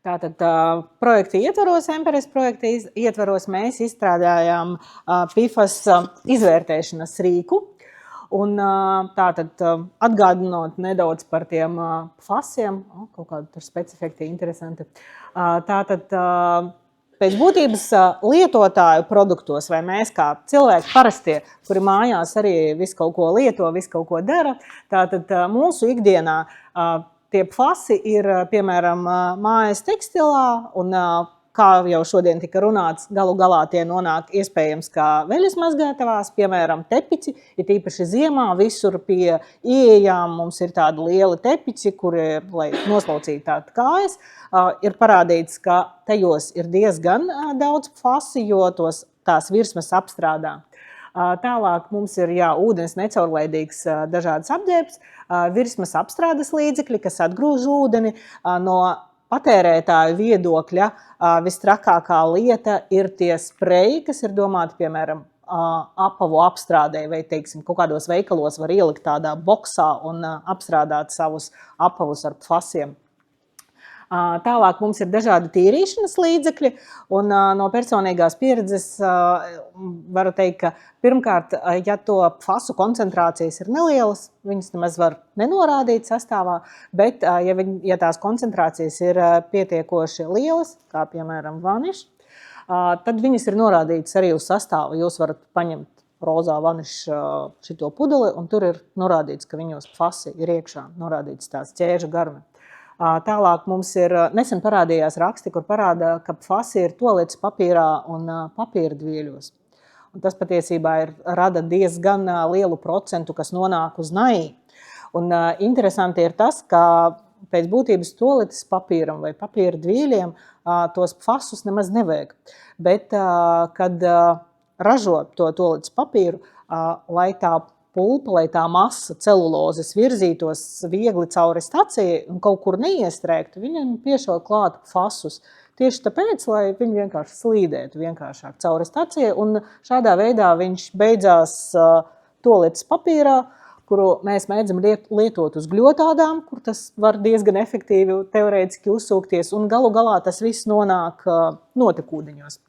Tātad projekta ietvaros, MPRS projekta ietvaros mēs izstrādājām PFAS izvērtēšanas rīku. Un tātad atgādinot nedaudz par tiem FASiem, kaut kādi tur specifekti interesanti. Tātad pēc būtības lietotāju produktos, vai mēs kā cilvēki parastie, kuri mājās arī visu kaut ko lieto, visu kaut ko dara, tātad mūsu ikdienā tie FASi ir, piemēram, mājas tekstilā, un kā jau šodien tika runāts, galu galā tie nonāk iespējams kā veļas mazgātavās, piemēram, tepici, ir īpaši ziemā, visur pie ieejām mums ir tādi lieli tepici, kuri, lai noslaucītu tādu kājas, ir parādīts, ka tajos ir diezgan daudz FASi, jo tās virsmas apstrādā. Tālāk mums ir ūdens necaurlaidīgs dažādas apģērbs, virsmas apstrādes līdzekļi, kas atgrūž ūdeni. No patērētāju viedokļa vistrakākā lieta ir tie spreji, kas ir domāti, piemēram, apavu apstrādē, vai, teiksim, kaut kādos veikalos var ielikt tādā boksā un apstrādāt savus apavus ar FASiem. Tālāk mums ir dažādi tīrīšanas līdzekļi, un no personīgās pieredzes varu teikt, ka pirmkārt, ja to FASu koncentrācijas ir nelielas, viņas nemaz var nenorādīt sastāvā, bet ja tās koncentrācijas ir pietiekoši lielas, kā piemēram vanišs, tad viņas ir norādītas arī uz sastāvu. Jūs varat paņemt rozā vanišu šito pudeli, un tur ir norādīts, ka viņos FASi ir iekšā, norādīts tās ķēža garme. Tālāk mums ir nesen parādījās raksti, kur parāda, ka FASi ir tualetes papīrā un papīra dvieļos. Un tas patiesībā rada diezgan lielu procentu, kas nonāk uz NAI. Un interesanti ir tas, ka pēc būtības tualetes papīram vai papīra dvieļiem tos FASus nemaz nevajag. Bet, kad ražo to tualetes papīru, lai tā pulpa, lai tā masa celulozes virzītos viegli cauri stacijai un kaut kur neiestrēgtu, viņam piešaut klāt FASus. Tieši tāpēc, lai viņi vienkārši slīdētu vienkāršāk cauri stacijai, un šādā veidā viņš beidzās tualetes papīrā, kuru mēs mēdzam lietot uz gļotādām, kur tas var diezgan efektīvi teorētiski uzsūkties, un galu galā tas viss nonāk notekūdeņos.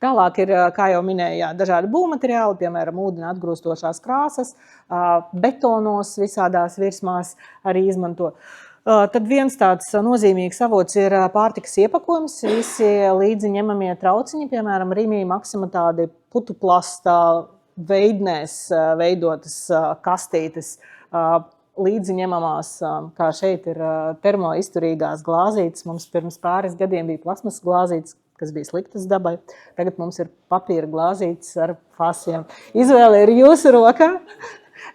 Tālāk ir, kā jau minēju, dažādi būvmateriāli, piemēram, ūdeni atgrūstošās krāsas, betonos visādās virsmās arī izmanto. Tad viens tāds nozīmīgs avots ir pārtikas iepakojums, visi līdzi ņemamie trauciņi, piemēram, Rimi Maxima tādi putuplastā veidnēs veidotas kastītes, līdzi ņemamās, kā šeit ir termoizturīgās glāzītes. Mums pirms pāris gadiem bija plasmas glāzītes, kas bija sliktas dabai. Tagad mums ir papīra glāzītes ar FASiem. Izvēle ir jūsu rokā.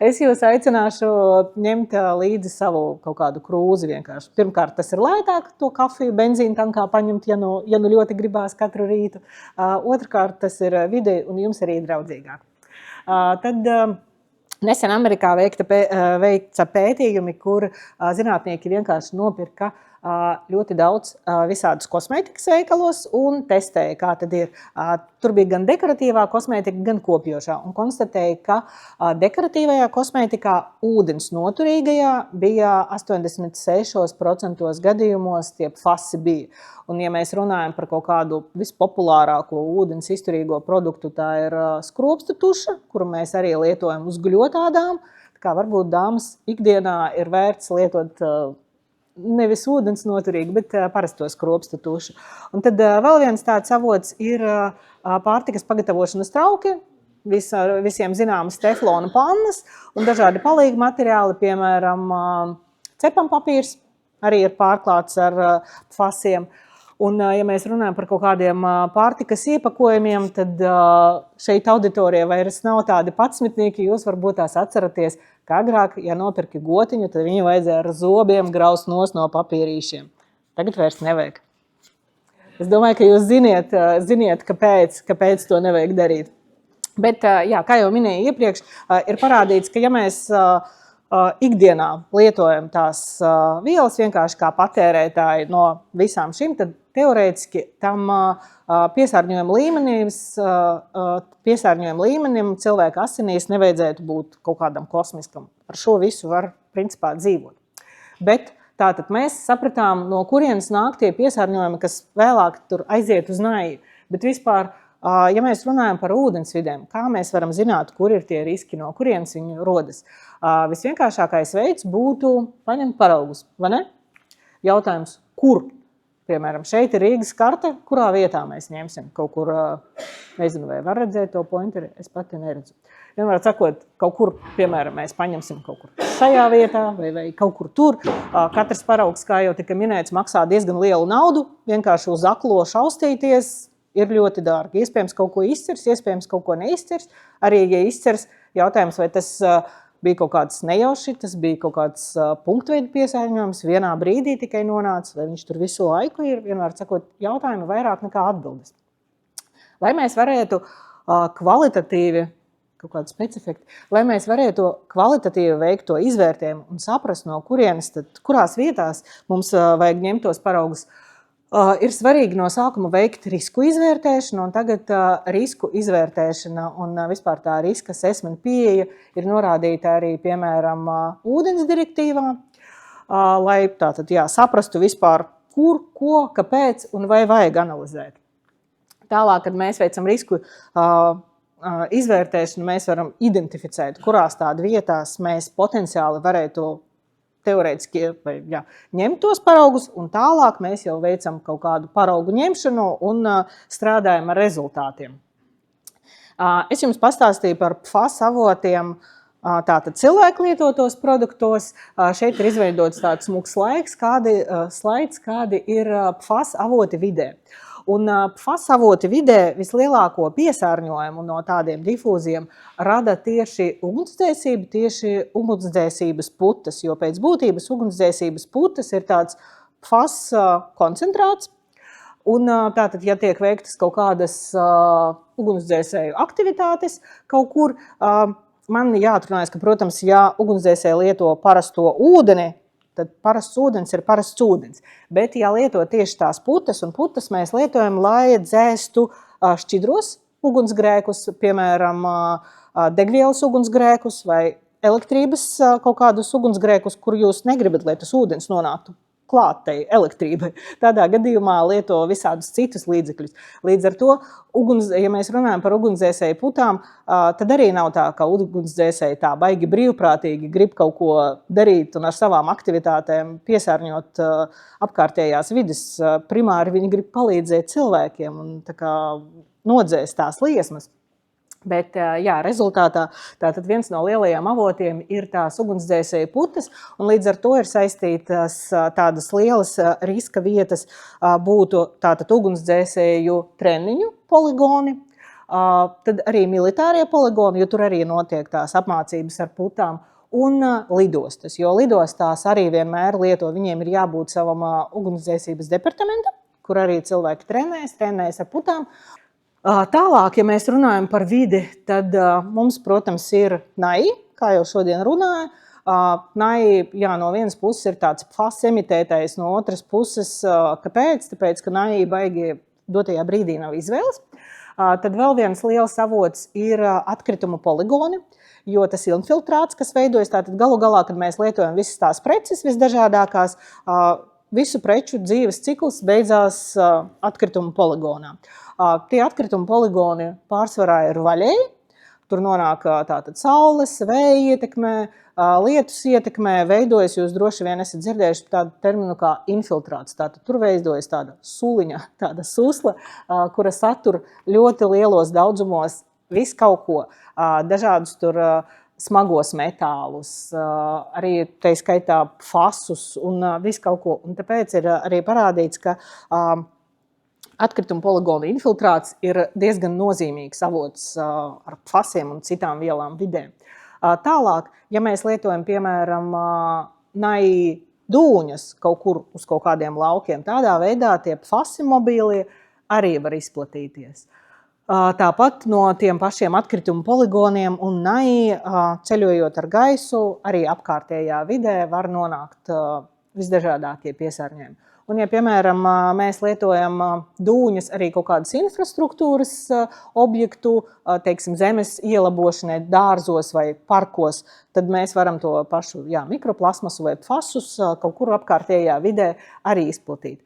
Es jūs aicināšu ņemt līdzi savu kaut kādu krūzi vienkārši. Pirmkārt, tas ir lētāk to kafiju benzīnu tankā paņemt, ja nu ļoti gribās katru rītu. Otrkārt, tas ir videi un jums arī draudzīgāk. Tad nesen Amerikā veikta pētījumi, kur zinātnieki vienkārši nopirka ļoti daudz visādus kosmētikas veikalos un testēja, kā tad ir. Tur bija gan dekoratīvā kosmētika, gan kopjošā. Un konstatēja, ka dekoratīvajā kosmētikā ūdens noturīgajā bija 86% gadījumos tie FASi bija. Un ja mēs runājam par kaut kādu vispopulārāko ūdens izturīgo produktu, tā ir skropstu tuša, kuru mēs arī lietojam uz gļotādām. Kā varbūt dāmas ikdienā ir vērts lietot nevis ūdens noturīgi, bet parasto skropstu tušu. Un tad vēl viens tāds avots ir pārtikas pagatavošanas trauki, visiem zināmas teflona pannas un dažādi palīgi materiāli, piemēram, cepampapīrs arī ir pārklāts ar FASiem. Un, ja mēs runājam par kaut kādiem pārtikas iepakojumiem, tad šeit auditorijā vairs nav tādi patsmitnieki, jūs varbūt tās atceraties, ka agrāk, ja nopirki gotiņu, tad viņu vajadzēja ar zobiem graust nos no papīrīšiem. Tagad vairs nevajag. Es domāju, ka jūs ziniet kāpēc to nevajag darīt. Bet, jā, kā jau minēju iepriekš, ir parādīts, ka ja mēs ikdienā lietojam tās vielas vienkārši kā patērētāji no visām šīm, tad teorētiski tam piesārņojuma līmenim cilvēka asinīs nevajadzētu būt kaut kādam kosmiskam. Ar šo visu var, principā, dzīvot. Bet Tātad mēs sapratām, no kurienes nāk tie piesārņojumi, kas vēlāk tur aiziet uz naivi. Bet vispār, ja mēs runājam par ūdensvidēm, kā mēs varam zināt, kur ir tie riski, no kurienes viņi rodas? Visvienkāršākais veids būtu paņemt paraugus, vai ne? Jautājums, kur? Piemēram, šeit ir Rīgas karte, kurā vietā mēs ņemsim kaut kur, nezinu, vai var redzēt to pointeri, es pati neredzu. Vienmēr sakot, kaut kur, piemēram, mēs paņemsim kaut kur šajā vietā vai kaut kur tur. Katrs paraugs, kā jau tika minēts, maksā diezgan lielu naudu, vienkārši uz aklo šaustīties ir ļoti dārgi. Iespējams, kaut ko izcers, iespējams, kaut ko neizcers. Arī, ja izcers, jautājums, vai tas bija kaut kāds nejauši, tas bija kaut kāds punktveida piesārņojums, vienā brīdī tikai nonāca, vai viņš tur visu laiku ir, vienmēr sakot, jautājumi vairāk nekā atbildes. Lai mēs varētu kvalitatīvi, kaut kādu specifektu, lai mēs varētu kvalitatīvi veikt to izvērtējumu un saprast, no kurienes, tad kurās vietās mums vajag ņemt tos paraugus, ir svarīgi no sākuma veikt risku izvērtēšanu, un tagad risku izvērtēšana un vispār tā riska assessment pieeja ir norādīta arī, piemēram, ūdens direktīvā, lai tātad, saprastu vispār, kur, ko, kāpēc un vai vajag analizēt. Tālāk, kad mēs veicam risku izvērtēšanu, mēs varam identificēt, kurās tādu vietās mēs potenciāli varētu teorētiski ņemt tos paraugus, un tālāk mēs jau veicam kaut kādu paraugu ņemšanu un strādājam ar rezultātiem. Es jums pastāstīju par PFAS avotiem, tātad cilvēku lietotos produktos. Šeit ir izveidots tāds smuks slaids, kādi ir PFAS avoti vidē. Un PFAS avoti vidē vislielāko piesārņojumu no tādiem difūziem rada tieši ugunsdzēsība, tieši ugunsdzēsības putas, jo pēc būtības ugunsdzēsības putas ir tāds PFAS koncentrāts. Un tātad, ja tiek veiktas kaut kādas ugunsdzēsēju aktivitātes kaut kur, man jāatrunājas, ka, protams, ja ugunsdzēsēji lieto parasto ūdeni, tad parasts ūdens ir parasts ūdens. Bet, ja lieto tieši tās putas, un putas mēs lietojam, lai dzēstu šķidros ugunsgrēkus, piemēram, degvielas ugunsgrēkus vai elektrības kaut kādus ugunsgrēkus, kur jūs negribat, lai tas ūdens nonāktu klāt tai elektrībai. Tādā gadījumā lieto visādus citus līdzekļus. Līdz ar to, ja mēs runājam par ugunsdzēsēju putām, tad arī nav tā, ka ugunsdzēsēji tā baigi brīvprātīgi grib kaut ko darīt un ar savām aktivitātēm piesārņot apkārtējās vides. Primāri viņi grib palīdzēt cilvēkiem un tā kā nodzēst tās liesmas. Bet, rezultātā tātad viens no lielajiem avotiem ir tās ugunsdzēsēju putas, un līdz ar to ir saistītas tādas lielas riska vietas būtu tātad ugunsdzēsēju treniņu poligoni, tad arī militārie poligoni, jo tur arī notiek tās apmācības ar putām, un lidostas, jo lidostās arī vienmēr lieto, viņiem ir jābūt savam ugunsdzēsības departamentam, kur arī cilvēki trenējas ar putām. Tālāk, ja mēs runājam par vidi, tad mums, protams, ir NAI, kā jau šodien runāju. NAI, no vienas puses ir tāds PFAS emitētais, no otras puses, kāpēc? Tāpēc, ka NAI baigi dotajā brīdī nav izvēles. Tad vēl viens liels avots ir atkritumu poligoni, jo tas infiltrāts, kas veidojas, tātad galu galā, kad mēs lietojam visas tās preces visdažādākās, visu preču dzīves cikls beidzās atkritumu poligonā. Tie atkritumu poligoni pārsvarā ir vaļēji, tur nonāk tātad saules, vēja ietekmē, lietus ietekmē, veidojas, jūs droši vien esat dzirdējuši tādu terminu kā infiltrāts. Tātad tur veidojas tāda suliņa, tāda susla, kura satur ļoti lielos daudzumos visu kaut ko, dažādus tur smagos metālus, arī tai skaitā fasus un visu kaut ko. Un tāpēc ir arī parādīts, ka atkrituma poligona infiltrāts ir diezgan nozīmīgs avots ar fasiem un citām vielām vidē. Tālāk, ja mēs lietojam, piemēram, NAI dūņas kaut kur uz kaut kādiem laukiem, tādā veidā tie fasi mobīlie arī var izplatīties. Tāpat no tiem pašiem atkrituma poligoniem un NAI ceļojot ar gaisu, arī apkārtējā vidē var nonākt visdažādākie piesārņojumi. Un, ja, piemēram, mēs lietojam dūņas arī kaut kādas infrastruktūras objektu, teiksim, zemes ielabošanai dārzos vai parkos, tad mēs varam to pašu mikroplasmasu vai PFASus kaut kur apkārtējā vidē arī izplatīt.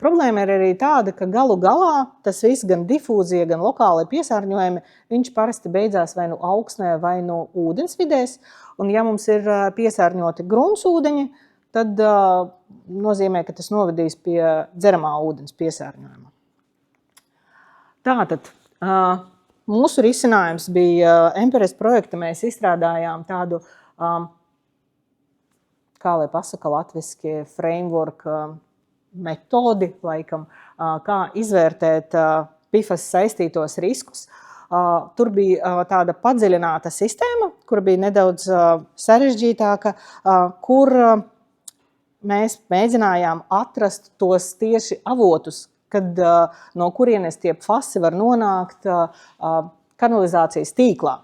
Problēma ir arī tāda, ka galu galā tas viss gan difūzija, gan lokāli piesārņojumi, viņš parasti beidzās vai nu augsnē, vai nu ūdensvidēs. Un ja mums ir piesārņoti gruntsūdeņi, tad nozīmē, ka tas novedīs pie dzeramā ūdens piesārņojuma. Tātad mūsu risinājums bija MPRS projekta. Mēs izstrādājām tādu, kā lai pasaka latviski, framework metodi, laikam, kā izvērtēt PFAS saistītos riskus. Tur bija tāda padziļināta sistēma, kur bija nedaudz sarežģītāka, kur mēs mēģinājām atrast tos tieši avotus, kad no kurienes tie PFASi var nonākt kanalizācijas tīklā.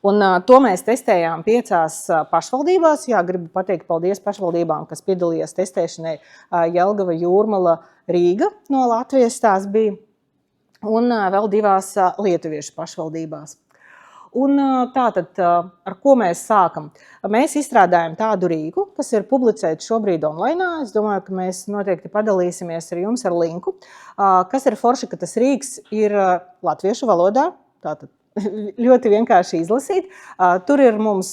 Un to mēs testējām 5 pašvaldībās. Jā, gribu pateikt paldies pašvaldībām, kas piedalījās testēšanai. Jelgava, Jūrmala, Rīga no Latvijas tās bija. Un vēl 2 lietuviešu pašvaldībās. Un tātad, ar ko mēs sākam? Mēs izstrādājam tādu rīku, kas ir publicēta šobrīd online. Es domāju, ka mēs noteikti padalīsimies ar jums ar linku. Kas ir forši, ka tas rīks ir latviešu valodā, tātad ļoti vienkārši izlasīt. Tur ir mums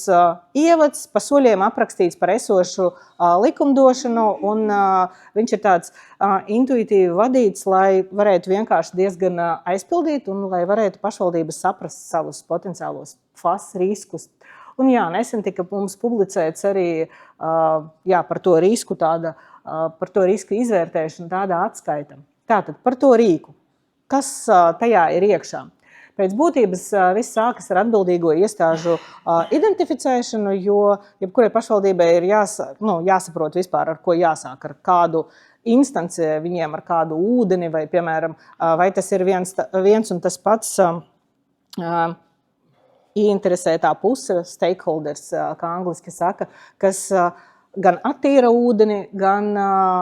ievads, pa soļiem aprakstīts par esošu likumdošanu, un viņš ir tāds intuitīvi vadīts, lai varētu vienkārši diezgan aizpildīt un lai varētu pašvaldības saprast savus potenciālos PFAS riskus. Un jā, nesen tika mums publicēts arī par to risku par to risku izvērtēšanu tāda atskaita. Tātad par to rīku. Kas tajā ir iekšā? Pēc būtības viss sākas ar atbildīgo iestāžu identificēšanu, jo jebkurai pašvaldībai ir jāsaprot vispār, ar ko jāsāk, ar kādu instanci viņiem, ar kādu ūdeni, vai, piemēram, vai tas ir viens un tas pats ieinteresētā puse, stakeholders, kā angliski saka, kas gan attīra ūdeni, gan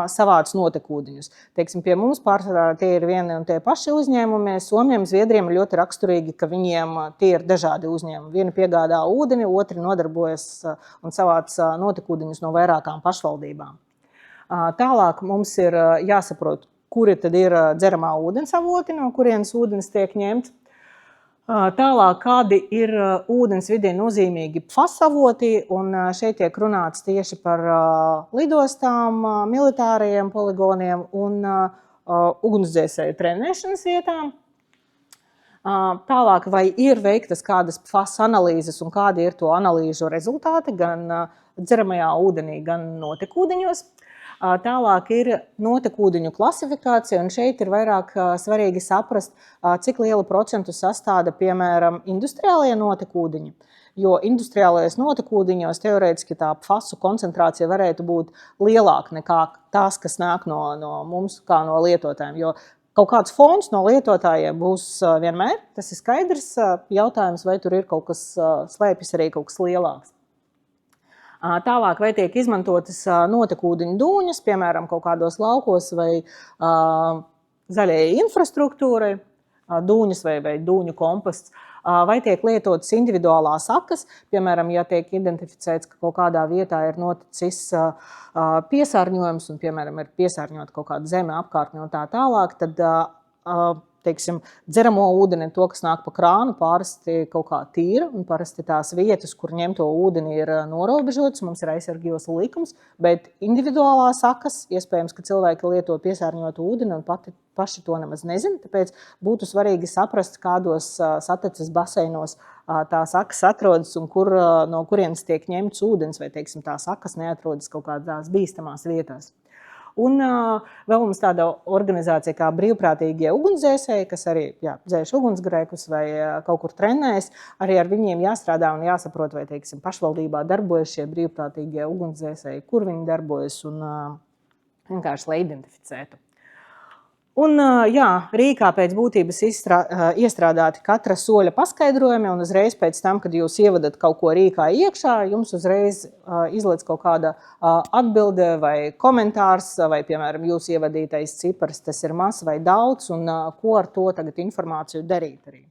savāc notekūdeņus. Teiksim, pie mums pārsvarā tie ir vieni un tie paši uzņēmumi. Somiem, Zviedriem ir ļoti raksturīgi, ka viņiem tie ir dažādi uzņēmumi. Vieni piegādā ūdeni, otri nodarbojas un savāc notekūdeņus no vairākām pašvaldībām. Tālāk mums ir jāsaprot, kuri tad ir dzeramā ūdens avoti, no kurienes ūdens tiek ņemts. Tālāk, kādi ir ūdens vidē nozīmīgi PFAS avoti, un šeit tiek runāts tieši par lidostām, militārajiem poligoniem un ugunsdzēsēju trenēšanas vietām. Tālāk, vai ir veiktas kādas PFAS analīzes un kādi ir to analīžu rezultāti gan dzeramajā ūdenī, gan notekūdeņos. Tālāk ir notekūdeņu klasifikācija, un šeit ir vairāk svarīgi saprast, cik lielu procentu sastāda, piemēram, industriālie notekūdeņi. Jo industriālajos notekūdeņos teorētiski tā PFASu koncentrācija varētu būt lielāka nekā tās, kas nāk no mums kā no lietotājiem. Jo kaut kāds fons no lietotājiem būs vienmēr, tas ir skaidrs. Jautājums, vai tur ir kaut kas slēpjas arī kaut kas lielāks. Tālāk, vai tiek izmantotas notekūdeņu dūņas, piemēram, kaut kādos laukos vai zaļajai infrastruktūrai, dūņas vai dūņu komposts, vai tiek lietotas individuālās akas, piemēram, ja tiek identificēts, ka kaut kādā vietā ir noticis piesārņojums un, piemēram, ir piesārņota kaut kāda zeme apkārtne un tā tālāk, tad teiksim, dzeramo ūdeni, to, kas nāk pa krānu, parasti kaut kā tīra, un parasti tās vietas, kur ņemto ūdeni, ir norobežotas, mums ir aizsargījos likums, bet individuālās akas, iespējams, ka cilvēki lieto piesārņotu ūdeni un paši to nemaz nezina, tāpēc būtu svarīgi saprast, kādos sataces baseinos tās akas atrodas un no kurienes tiek ņemts ūdens, vai, teiksim, tās akas neatrodas kaut kādās bīstamās vietās. Un vēl mums tāda organizācija kā brīvprātīgie ugunsdzēsēji, kas arī dzēš ugunsgrēkus vai kaut kur trenējas, arī ar viņiem jāstrādā un jāsaprot, vai, teiksim, pašvaldībā darbojas šie brīvprātīgie ugunsdzēsēji, kur viņi darbojas un vienkārši, lai identificētu. Un, jā, rīkā pēc būtības iestrādāti katra soļa paskaidrojumi, un uzreiz pēc tam, kad jūs ievadat kaut ko rīkā iekšā, jums uzreiz izlec kaut kāda atbilde vai komentārs, vai, piemēram, jūs ievadītais cipars, tas ir mazs vai daudz, un ko ar to tagad informāciju darīt arī.